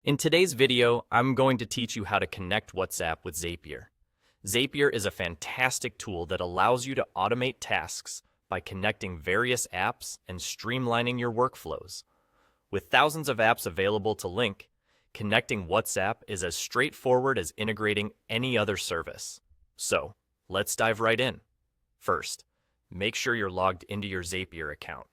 In today's video, I'm going to teach you how to connect WhatsApp with Zapier. Zapier is a fantastic tool that allows you to automate tasks by connecting various apps and streamlining your workflows. With thousands of apps available to link, connecting WhatsApp is as straightforward as integrating any other service. So, let's dive right in. First, make sure you're logged into your Zapier account.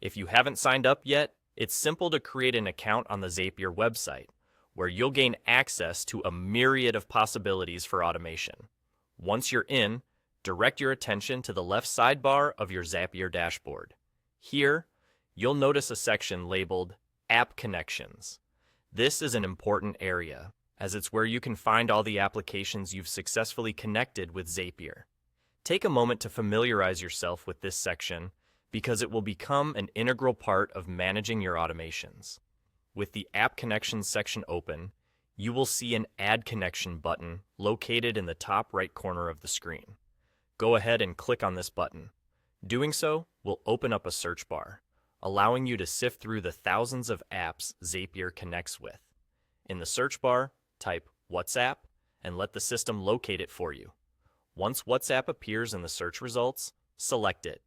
If you haven't signed up yet, it's simple to create an account on the Zapier website, where you'll gain access to a myriad of possibilities for automation. Once you're in, direct your attention to the left sidebar of your Zapier dashboard. Here, you'll notice a section labeled App Connections. This is an important area, as it's where you can find all the applications you've successfully connected with Zapier. Take a moment to familiarize yourself with this section, because it will become an integral part of managing your automations. With the App Connections section open, you will see an Add Connection button located in the top right corner of the screen. Go ahead and click on this button. Doing so will open up a search bar, allowing you to sift through the thousands of apps Zapier connects with. In the search bar, type WhatsApp and let the system locate it for you. Once WhatsApp appears in the search results, select it.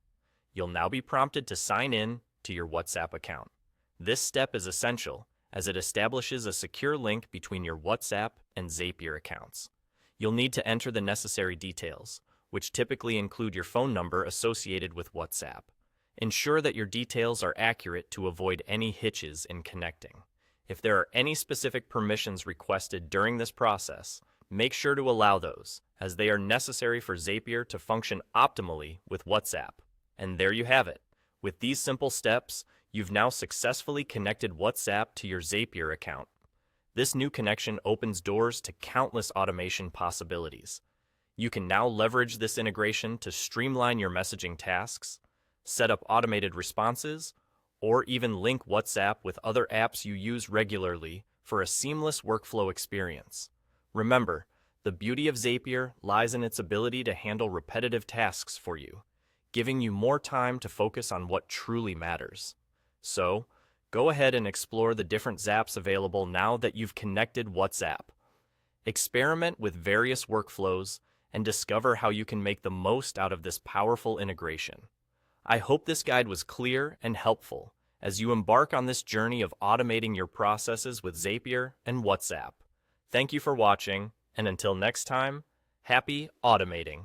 You'll now be prompted to sign in to your WhatsApp account. This step is essential as it establishes a secure link between your WhatsApp and Zapier accounts. You'll need to enter the necessary details, which typically include your phone number associated with WhatsApp. Ensure that your details are accurate to avoid any hitches in connecting. If there are any specific permissions requested during this process, make sure to allow those, as they are necessary for Zapier to function optimally with WhatsApp. And there you have it. With these simple steps, you've now successfully connected WhatsApp to your Zapier account. This new connection opens doors to countless automation possibilities. You can now leverage this integration to streamline your messaging tasks, set up automated responses, or even link WhatsApp with other apps you use regularly for a seamless workflow experience. Remember, the beauty of Zapier lies in its ability to handle repetitive tasks for you, giving you more time to focus on what truly matters. So, go ahead and explore the different Zaps available now that you've connected WhatsApp. Experiment with various workflows and discover how you can make the most out of this powerful integration. I hope this guide was clear and helpful as you embark on this journey of automating your processes with Zapier and WhatsApp. Thank you for watching, and until next time, happy automating.